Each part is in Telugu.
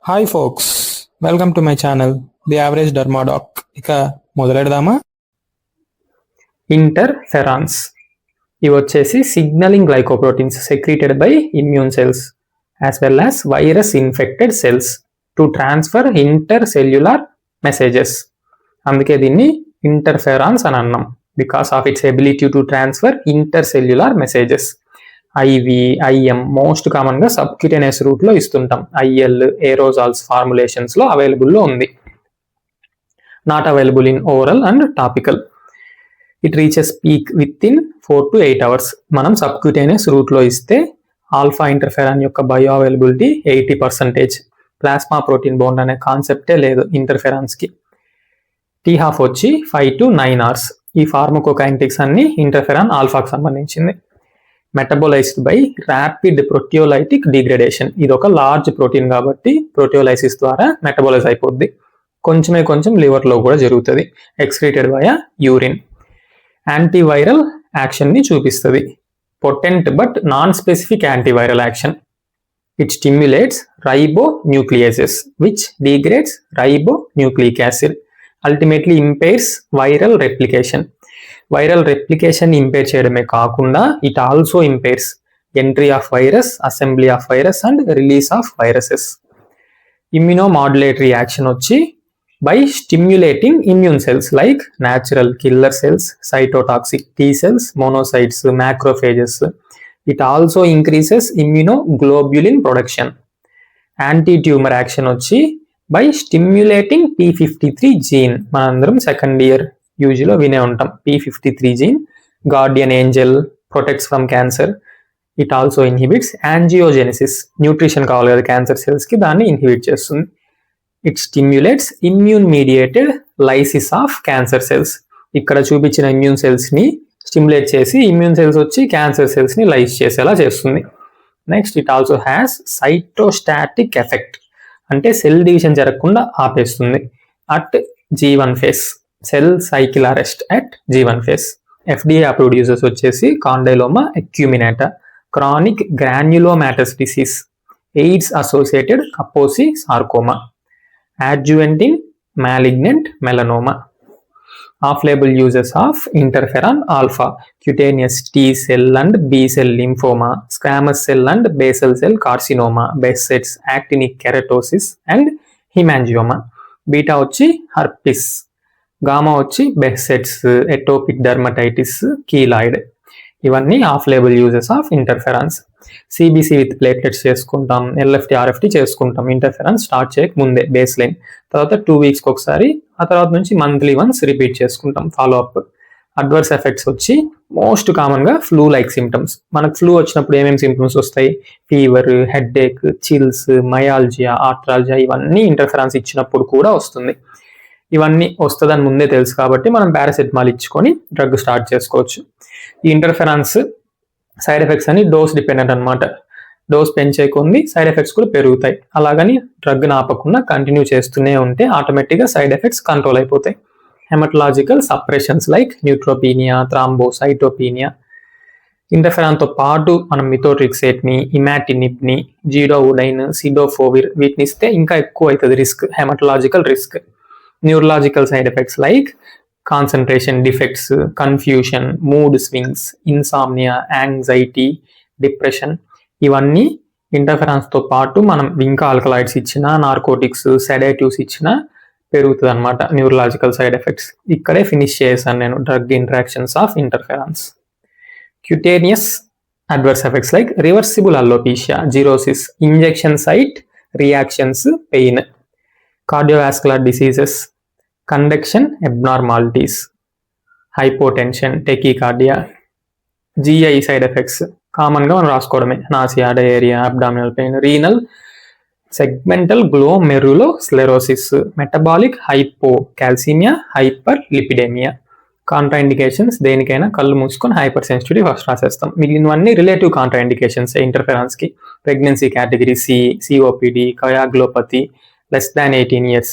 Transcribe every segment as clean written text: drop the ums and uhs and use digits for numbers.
Hi folks, welcome to my channel the average Dermadoc. ఇక మొదలెడదామా? ఇంటర్ఫెరాన్స్ ఇవి వచ్చేసి signalling glycoproteins secreted by immune cells as well as virus infected cells to transfer inter cellular messages. అందుకే దీన్ని ఇంటర్ఫెరాన్స్ అని అన్నాం, because of its ability to transfer inter cellular messages. IV, IM most common గా సబ్క్యూటేనియస్ రూట్ లో ఇస్తుంటాం. ఐఎల్, ఏరోజాల్స్ ఫార్ములేషన్స్ లో అవైలబుల్ లో ఉంది, not available in oral and topical. It reaches peak with in 4 to 8 hours. మనం సబ్క్యూటేనియస్ రూట్ లో ఇస్తే ఆల్ఫా ఇంటర్ఫెరాన్ యొక్క bio availability 80%. Plasma protein bond అనే కాన్సెప్టే లేదు ఇంటర్ఫెరాన్స్ కి. టీ హాఫ్ వచ్చి 5 to 9 hours. ఈ ఫార్మకోకైనెటిక్స్ అన్ని ఇంటర్ఫెరాన్ ఆల్ఫాకి సంబంధించింది. మెటబోలైజ్డ్ బై ర్యాపిడ్ ప్రోటియోలైటిక్ డిగ్రేడేషన్. ఇది ఒక లార్జ్ ప్రోటీన్ కాబట్టి ప్రోటియోలైసిస్ ద్వారా మెటబోలైజ్ అయిపోద్ది. కొంచెం లివర్ లో కూడా జరుగుతుంది. Excreted via urine. Antiviral action ని చూపిస్తుంది. Potent but non specific antiviral action. It stimulates ribonucleases which degrades ribonucleic acid, ultimately impairs viral replication. Viral replication impair చేయడమే కాకుండా it also impairs entry of virus, assembly of virus and release of viruses. Immunomodulatory action వచ్చి by stimulating immune cells like natural killer cells, cytotoxic T cells, monocytes, macrophages. It also increases immunoglobulin production. Anti tumour action వచ్చి బై స్టిమ్యులేటింగ్ P53 జీన్. మనందరం సెకండ్ ఇయర్ యూజీలో వినే ఉంటాం. P53 gene guardian angel, protects from cancer. It also inhibits angiogenesis. Nutrition కావాలి కదా క్యాన్సర్ సెల్స్ కి, దాన్ని ఇన్హిబిట్ చేస్తుంది. It stimulates immune mediated lysis of cancer cells. ఇక్కడ చూపించిన ఇమ్యూన్ సెల్స్ ని స్టిమ్యులేట్ చేసి ఇమ్యూన్ సెల్స్ వచ్చి క్యాన్సర్ సెల్స్ ని లైస్ చేసేలా చేస్తుంది. Next, it also has cytostatic effect, అంటే సెల్ డివిజన్ జరగకుండా ఆపేస్తుంది. At G1 phase, cell cycle arrest at G1 phase. FDA approved uses వచ్చేసి condyloma acuminata, chronic granulomatous disease, AIDS associated Kaposi sarcoma, adjuvant in malignant melanoma. Off-label uses of interferon alpha, cutaneous T cell and B cell lymphoma, squamous cell and basal cell carcinoma, Behçet's actinic keratosis and hemangioma. Beta వచ్చి herpes, గామా వచ్చి Behçet's atopic dermatitis, keloid. ఇవన్నీ off label uses of interferons. CBC with platelets చేసుకుంటాం, ఎల్ఎఫ్టి ఆర్ఎఫ్టి చేసుకుంటాం. ఇంటర్ఫెరాన్స్ స్టార్ట్ చేయక ముందే బేస్ లైన్, తర్వాత 2 weeks ఒకసారి, ఆ తర్వాత నుంచి మంత్లీ వన్స్ రిపీట్ చేసుకుంటాం ఫాలో అప్. అడ్వర్స్ ఎఫెక్ట్స్ వచ్చి మోస్ట్ కామన్ గా ఫ్లూ లైక్ సిమ్టమ్స్. మనకు ఫ్లూ వచ్చినప్పుడు ఏమేమి సిమ్టమ్స్ వస్తాయి? Fever, headache, chills, myalgia, arthralgia. ఇవన్నీ ఇంటర్ఫెరాన్స్ ఇచ్చినప్పుడు కూడా వస్తుంది. ఇవన్నీ వస్తుందని ముందే తెలుసు కాబట్టి మనం పారాసెటమాల్ ఇచ్చుకొని డ్రగ్ స్టార్ట్ చేసుకోవచ్చు. ఈ ఇంటర్ఫెరాన్స్ సైడ్ ఎఫెక్ట్స్ అని డోస్ డిపెండెంట్ అనమాట. డోస్ పెంచే కొన్ని సైడ్ ఎఫెక్ట్స్ కూడా పెరుగుతాయి. అలాగని డ్రగ్ ఆపకుండా కంటిన్యూ చేస్తూనే ఉంటే ఆటోమేటిక్గా సైడ్ ఎఫెక్ట్స్ కంట్రోల్ అయిపోతాయి. Haematological suppressions like neutropenia, thrombocytopenia. ఇంటర్ఫెరాన్తో పాటు మనం మిథోట్రిక్సేట్ ని, ఇమాటినిబ్ ని, జీడోవుడైన్, సిడోఫోవిర్ వీటిని ఇస్తే ఇంకా ఎక్కువ అవుతుంది risk, haematological risk. Neurological side effects like concentration defects, confusion, mood swings, insomnia, anxiety, depression. ఇవన్నీ ఇంటర్ఫెరాన్స్తో పాటు మనం ఇంకా ఆల్కలాయిడ్స్ ఇచ్చినా, నార్కోటిక్స్, సెడేటివ్స్ ఇచ్చినా పెరుగుతుంది అనమాట న్యూరలాజికల్ సైడ్ ఎఫెక్ట్స్. ఇక్కడే ఫినిష్ చేశాను నేను drug interactions of interferons. Cutaneous adverse effects like reversible alopecia, xerosis, injection site reactions, pain. Cardiovascular diseases, conduction abnormalities, hypotension, tachycardia. GI side effects కామన్గా మనం రాసుకోవడమే, nausea, diarrhoea, abdominal pain. Renal segmental glomerulosclerosis, metabolic hypocalcaemia, hyperlipidaemia. Contraindications దేనికైనా కళ్ళు మూసుకొని హైపర్ సెన్సిటివిటీ ఫస్ట్ రాసేస్తాం. మిగిలినవన్నీ రిలేటివ్ కాంట్రాఇండికేషన్స్ ఇంటర్ఫెరాన్స్కి. Pregnancy category C, COPD, coagulopathy, less than 18 years,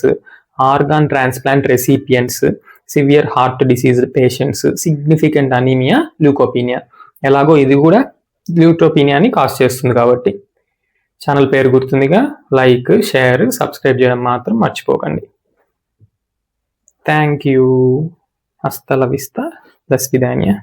organ transplant recipients, severe heart disease patients, significant anemia, leukopenia. ఎలాగో ఇది కూడా ల్యూటోపీనియాని కాజ్ చేస్తుంది కాబట్టి. ఛానల్ పేరు గుర్తుందిగా, లైక్, షేర్, సబ్స్క్రైబ్ చేయడం మాత్రం మర్చిపోకండి. Thank you. హస్త ల విస్తా. దస్విదాన్య.